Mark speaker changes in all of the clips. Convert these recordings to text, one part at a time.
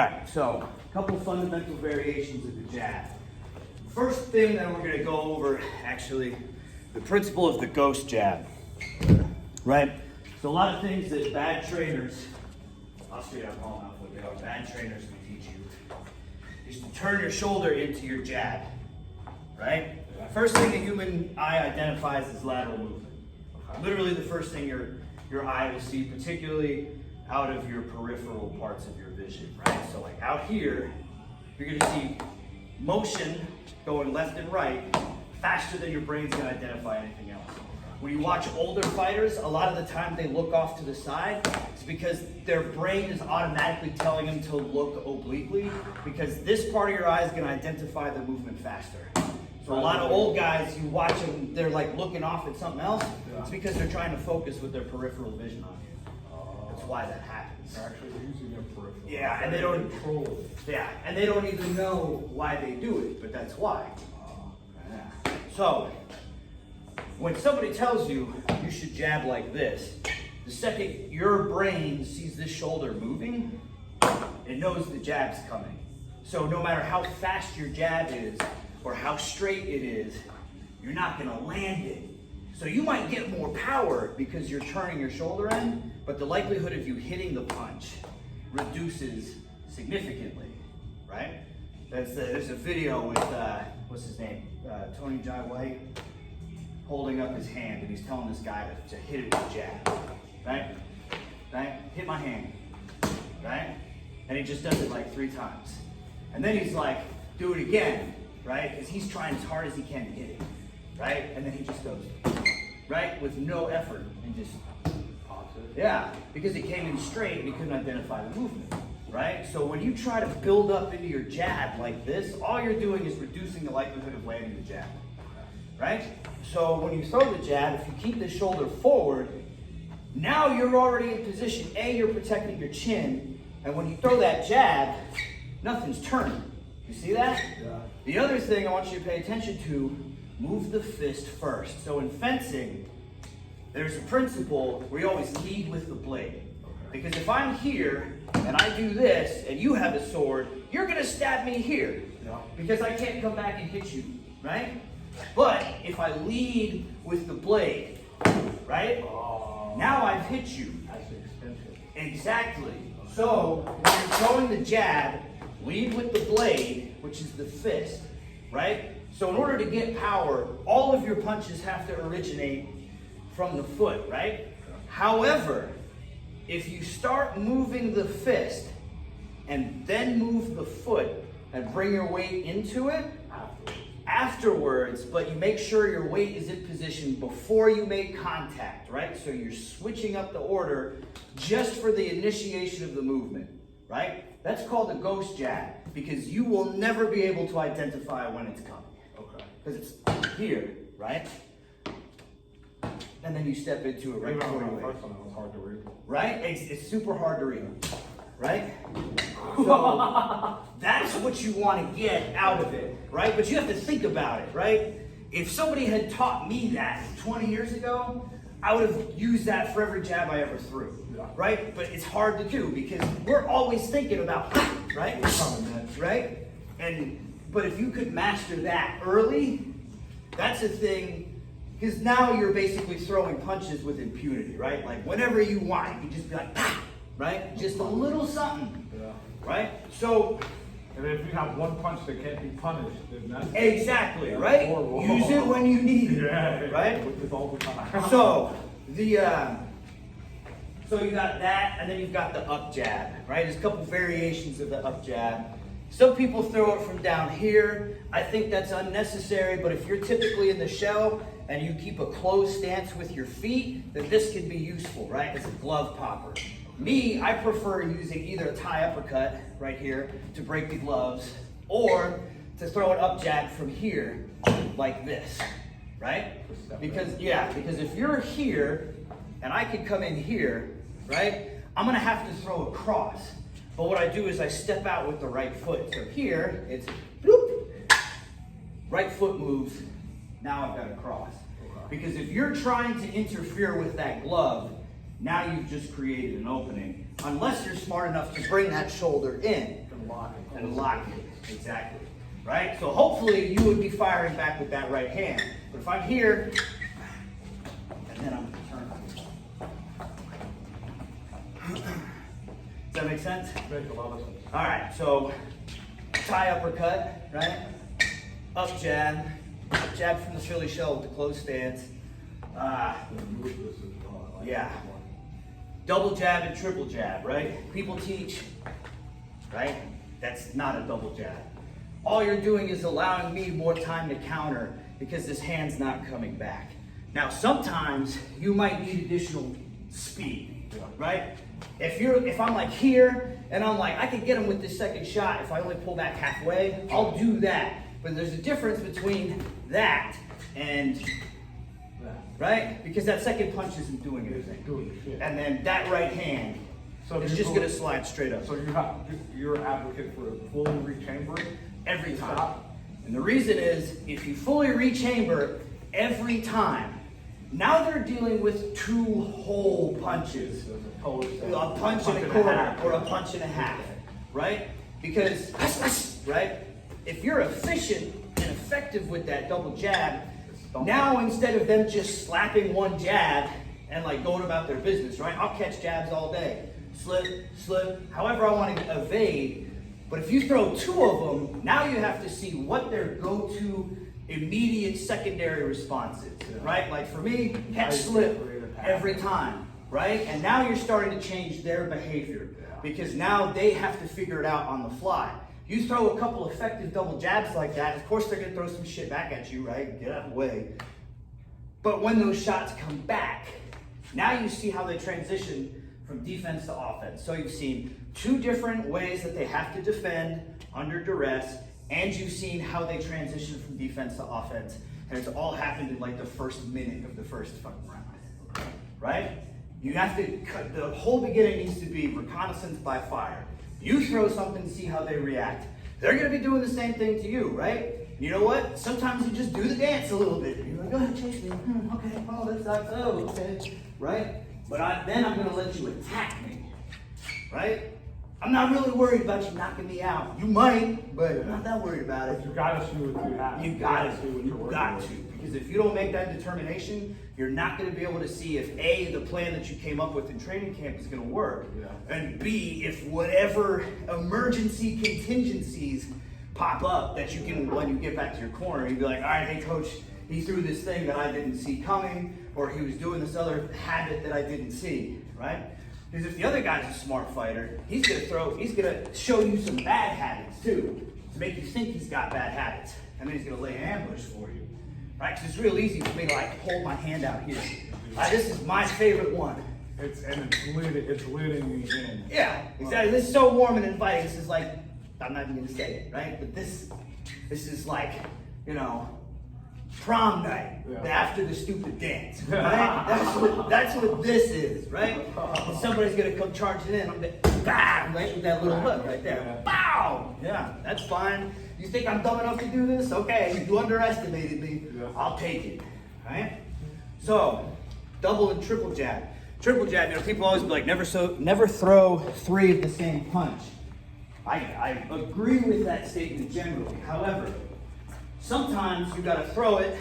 Speaker 1: Alright, so a couple fundamental variations of the jab. First thing that we're going to go over, actually, the principle of the ghost jab. Right? So a lot of things that bad trainers, I'll straight up call them out what they are, bad trainers can teach you, is to turn your shoulder into your jab. Right? First thing the human eye identifies is lateral movement. Literally the first thing your eye will see, particularly out of your peripheral parts of your vision, right? So like out here, you're gonna see motion going left and right faster than your brain's gonna identify anything else. When you watch older fighters, a lot of the time they look off to the side. It's because their brain is automatically telling them to look obliquely because this part of your eye is gonna identify the movement faster. So a lot of old guys, you watch them, they're like looking off at something else. It's because they're trying to focus with their peripheral vision on you. That's why that happens.
Speaker 2: They're actually using their peripheral.
Speaker 1: Yeah, and they don't
Speaker 2: control it.
Speaker 1: Yeah, and they don't even know why they do it, but that's why. Yeah. So, when somebody tells you you should jab like this, the second your brain sees this shoulder moving, it knows the jab's coming. So no matter how fast your jab is, or how straight it is, you're not gonna land it. So you might get more power because you're turning your shoulder in, but the likelihood of you hitting the punch reduces significantly, right? There's a video with, what's his name? Tony Jai White holding up his hand and he's telling this guy to hit it with a jab, right? Right? Hit my hand, right? And he just does it like 3 times. And then he's like, do it again, right? Because he's trying as hard as he can to hit it, right? And then he just goes, right? With no effort and just pops it. Yeah, because it came in straight and he couldn't identify the movement, right? So when you try to build up into your jab like this, all you're doing is reducing the likelihood of landing the jab, right? So when you throw the jab, if you keep the shoulder forward, now you're already in position. A, you're protecting your chin, and when you throw that jab, nothing's turning. You see that?
Speaker 2: Yeah.
Speaker 1: The other thing I want you to pay attention to, move the fist first. So in fencing, there's a principle where you always lead with the blade. Because if I'm here and I do this and you have a sword, you're gonna stab me here.
Speaker 2: Yeah.
Speaker 1: Because I can't come back and hit you, right? But if I lead with the blade, right? Now I've hit you.
Speaker 2: That's the extension.
Speaker 1: Exactly. So when you're throwing the jab, lead with the blade, which is the fist, right? So in order to get power, all of your punches have to originate from the foot, right? However, if you start moving the fist and then move the foot and bring your weight into it, afterwards, but you make sure your weight is in position before you make contact, right? So you're switching up the order just for the initiation of the movement, right? That's called a ghost jab because you will never be able to identify when it's coming.
Speaker 2: Okay.
Speaker 1: Because it's here, right? And then you step into it right
Speaker 2: Even
Speaker 1: before
Speaker 2: on
Speaker 1: you
Speaker 2: the
Speaker 1: wait.
Speaker 2: first one, it was hard to read.
Speaker 1: Right? It's super hard to read, right? So that's what you want to get out of it, right? But you have to think about it, right? If somebody had taught me that 20 years ago, I would have used that for every jab I ever threw, right? But it's hard to do because we're always thinking about, right? Right? But if you could master that early, that's a thing. Because now you're basically throwing punches with impunity, right? Like whenever you want, you can just be like, ah, right? Just a little something, right? So,
Speaker 2: And if you have one punch that can't be punished, then that's
Speaker 1: exactly, right?
Speaker 2: horrible.
Speaker 1: Use it when you need it, right?
Speaker 2: With this all the time.
Speaker 1: So, so you got that, and then you've got the up jab, right? There's a couple variations of the up jab. Some people throw it from down here. I think that's unnecessary, but if you're typically in the shell and you keep a closed stance with your feet, then this can be useful, right? As a glove popper. Me, I prefer using either a tie uppercut right here to break the gloves, or to throw an up jab from here, like this, right? Because if you're here and I could come in here, right? I'm gonna have to throw across. But what I do is I step out with the right foot. So here, it's bloop, right foot moves, now I've got to cross. Because if you're trying to interfere with that glove, now you've just created an opening. Unless you're smart enough to bring that shoulder in. and lock it. Exactly. Right? So hopefully you would be firing back with that right hand. But if I'm here, and then I'm going to turn. Does that make sense?
Speaker 2: Makes a lot of sense.
Speaker 1: All right, so tie uppercut, right? Up jab, jab from the Philly shell with the closed stance. Yeah. Double jab and triple jab, right? People teach, right? That's not a double jab. All you're doing is allowing me more time to counter because this hand's not coming back. Now, sometimes you might need additional speed, right? If I'm like here and I'm like, I can get him with this second shot if I only pull back halfway, I'll do that. But there's a difference between that and, right? Because that second punch isn't doing anything. And then that right hand is just gonna slide straight up.
Speaker 2: So you're an advocate for fully rechambering?
Speaker 1: Every time. And the reason is, if you fully rechamber every time, now they're dealing with two whole punches. A punch and a quarter or a punch and a half, right? Because, right? If you're efficient and effective with that double jab, now instead of them just slapping one jab and like going about their business, right? I'll catch jabs all day. Slip, slip, however I want to evade. But if you throw two of them, now you have to see what their go-to immediate secondary response is, right? Like for me, catch slip every time, right? And now you're starting to change their behavior because now they have to figure it out on the fly. You throw a couple effective double jabs like that, of course they're gonna throw some shit back at you, right? Get out of the way. But when those shots come back, now you see how they transition from defense to offense. So you've seen two different ways that they have to defend under duress, and you've seen how they transition from defense to offense. And it's all happened in like the first minute of the first fucking round, right? You have to cut, the whole beginning needs to be reconnaissance by fire. You throw something, see how they react. They're gonna be doing the same thing to you, right? You know what? Sometimes you just do the dance a little bit. You're like, go ahead, chase me. Okay, oh, that sucks, oh, okay, right? But then I'm gonna let you attack me, right? I'm not really worried about you knocking me out. You might, but I'm not that worried about it.
Speaker 2: You gotta see what you have.
Speaker 1: You gotta do. You got to. Because if you don't make that determination, you're not gonna be able to see if A, the plan that you came up with in training camp is gonna work, and B, if whatever emergency contingencies pop up that you can, when you get back to your corner, you'd be like, all right, hey coach, he threw this thing that I didn't see coming, or he was doing this other habit that I didn't see, right? Because if the other guy's a smart fighter, he's gonna show you some bad habits too, to make you think he's got bad habits. And then he's gonna lay an ambush for you, right? Because it's real easy for me to like hold my hand out here. This is my favorite one.
Speaker 2: It's leading me in.
Speaker 1: Yeah, exactly. This is so warm and inviting. This is like, I'm not even gonna say it, right? But this is like, you know, prom night after the stupid dance, right? That's what this is, right? And somebody's gonna come charging in, I'm gonna bam, right, with that little hook right there. Bow! Yeah, that's fine. You think I'm dumb enough to do this? Okay, you underestimated me. I'll take it, right? So, double and triple jab. Triple jab, you know, people always be like, never throw three of the same punch. I agree with that statement generally. However, sometimes you gotta throw it,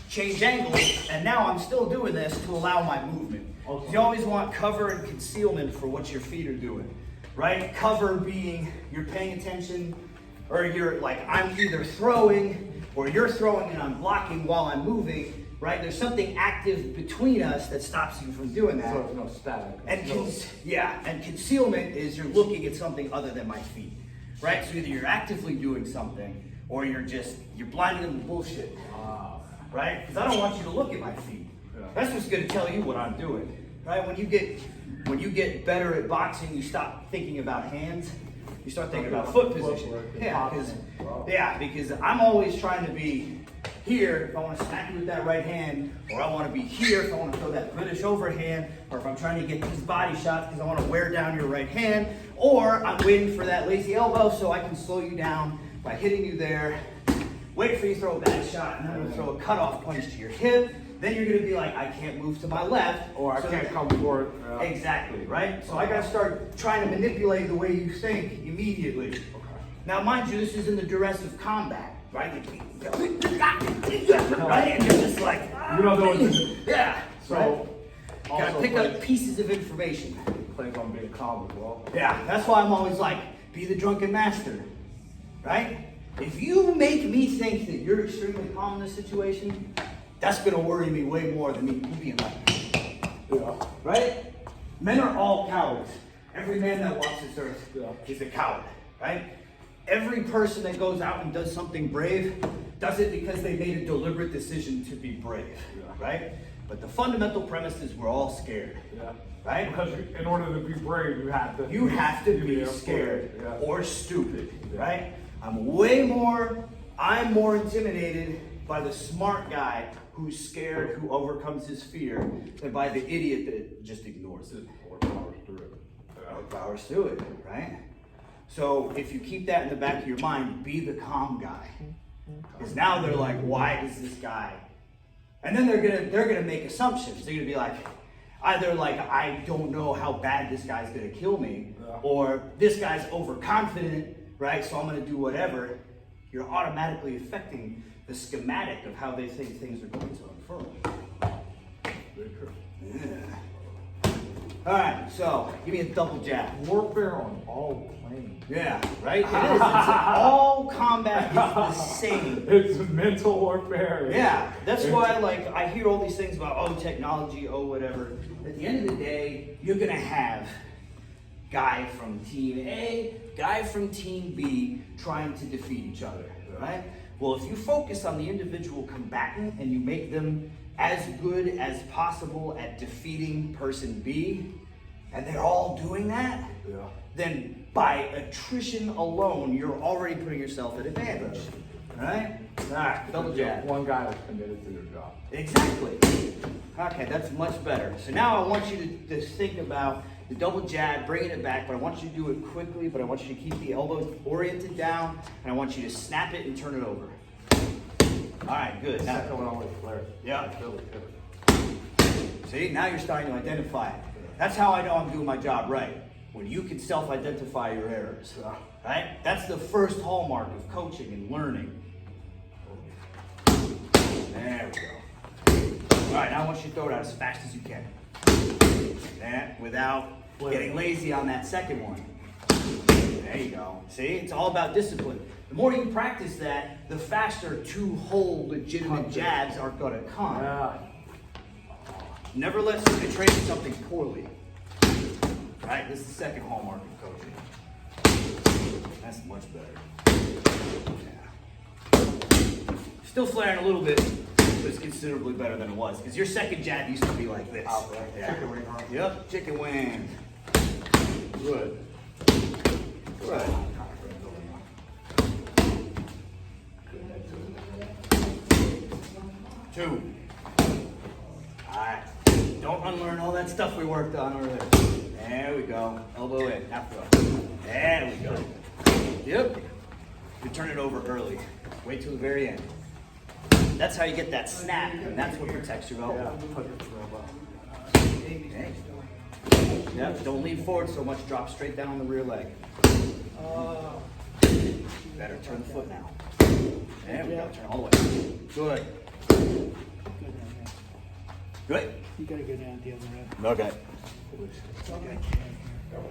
Speaker 1: change angles, and now I'm still doing this to allow my movement. You always want cover and concealment for what your feet are doing, right? Cover being you're paying attention, or you're like, I'm either throwing, or you're throwing and I'm blocking while I'm moving, right? There's something active between us that stops you from doing that.
Speaker 2: So it's no static.
Speaker 1: And concealment is you're looking at something other than my feet, right? So either you're actively doing something, or you're blinding them with bullshit, right? Because I don't want you to look at my feet. That's what's gonna tell you what I'm doing, right? When you get better at boxing, you stop thinking about hands, you start thinking about foot position. Because I'm always trying to be here if I want to smack you with that right hand, or I want to be here if I want to throw that British overhand, or if I'm trying to get these body shots because I want to wear down your right hand, or I'm waiting for that lazy elbow so I can slow you down by hitting you there, wait for you to throw a bad shot, and then I'm going to throw a cutoff punch to your hip, then you're gonna be like, I can't move to my left.
Speaker 2: Or I
Speaker 1: so
Speaker 2: can't
Speaker 1: that-
Speaker 2: come forward.
Speaker 1: Exactly, right? So I gotta start trying to manipulate the way you think immediately.
Speaker 2: Okay.
Speaker 1: Now, mind you, this is in the duress of combat, right? Right? And you're just like,
Speaker 2: You don't know what to do.
Speaker 1: yeah.
Speaker 2: So,
Speaker 1: right? Gotta
Speaker 2: also
Speaker 1: pick up
Speaker 2: plays,
Speaker 1: pieces of information.
Speaker 2: plays on being calm as well.
Speaker 1: Yeah, that's why I'm always like, be the drunken master, right? If you make me think that you're extremely calm in this situation, that's gonna worry me way more than me being like,
Speaker 2: Yeah.
Speaker 1: right? Men are all cowards. Every man that walks this earth
Speaker 2: Yeah.
Speaker 1: is a coward, right? Every person that goes out and does something brave does it because they made a deliberate decision to be brave,
Speaker 2: Yeah.
Speaker 1: right? But the fundamental premise is we're all scared,
Speaker 2: Yeah.
Speaker 1: right?
Speaker 2: Because in order to be brave, you have to.
Speaker 1: You have to be
Speaker 2: there for
Speaker 1: scared
Speaker 2: it. Yeah.
Speaker 1: or stupid,
Speaker 2: Yeah.
Speaker 1: right? I'm more intimidated by the smart guy who's scared, who overcomes his fear, than by the idiot that just ignores it.
Speaker 2: Or powers through it. Yeah.
Speaker 1: Powers through it, right? So if you keep that in the back of your mind, be the calm guy. Because now they're like, why is this guy? And then they're gonna make assumptions. They're gonna be like, either like, I don't know how bad this guy's gonna kill me,
Speaker 2: Yeah.
Speaker 1: or this guy's overconfident, right? So I'm gonna do whatever. You're automatically affecting the schematic of how they think things are going to unfurl.
Speaker 2: Very true.
Speaker 1: Yeah. All right, so give me a double jab.
Speaker 2: Warfare on all planes.
Speaker 1: Yeah, right? It is. It's all combat is the same.
Speaker 2: It's mental warfare.
Speaker 1: Yeah, that's
Speaker 2: It's-
Speaker 1: why, like, I hear all these things about, oh, technology, oh, whatever. At the end of the day, you're gonna have guy from team A, guy from team B trying to defeat each other, right? Well, if you focus on the individual combatant and you make them as good as possible at defeating person B, and they're all doing that,
Speaker 2: Yeah.
Speaker 1: then by attrition alone, you're already putting yourself at advantage, right? All right, double jab.
Speaker 2: One guy is committed to their job.
Speaker 1: Exactly. Okay, that's much better. So now I want you to think about the double jab, bringing it back, but I want you to do it quickly, but I want you to keep the elbows oriented down, and I want you to snap it and turn it over. All right, good.
Speaker 2: The
Speaker 1: Now,
Speaker 2: second one always flares.
Speaker 1: Yeah.
Speaker 2: It's really good.
Speaker 1: see, now you're starting to identify it. That's how I know I'm doing my job right. When you can self-identify your errors,
Speaker 2: Yeah.
Speaker 1: right? That's the first hallmark of coaching and learning. There we go. All right, now I want you to throw it out as fast as you can. And without getting lazy on that second one. There you go. See, it's all about discipline. The more you practice that, the faster two whole legitimate jabs are gonna come.
Speaker 2: Yeah.
Speaker 1: Never let somebody train something poorly. Right? This is the second hallmark of coaching. That's much better. Yeah. Still flaring a little bit, but it's considerably better than it was. Because your second jab used to be like this.
Speaker 2: Out there.
Speaker 1: Yeah.
Speaker 2: Chicken wing, huh?
Speaker 1: Yep, chicken wing. Good. Good. Two. Alright. Don't unlearn all that stuff we worked on earlier. There we go. Elbow in. Half go. There we go. Yep. You turn it over early. Wait till the very end. That's how you get that snap, and that's what protects your elbow. Okay. Yep. Don't lean forward so much. Drop straight down on the rear leg. Better turn the foot now. There we go. Turn all the way. Good. Good.
Speaker 3: You gotta go down the other end.
Speaker 1: Okay.
Speaker 3: Okay.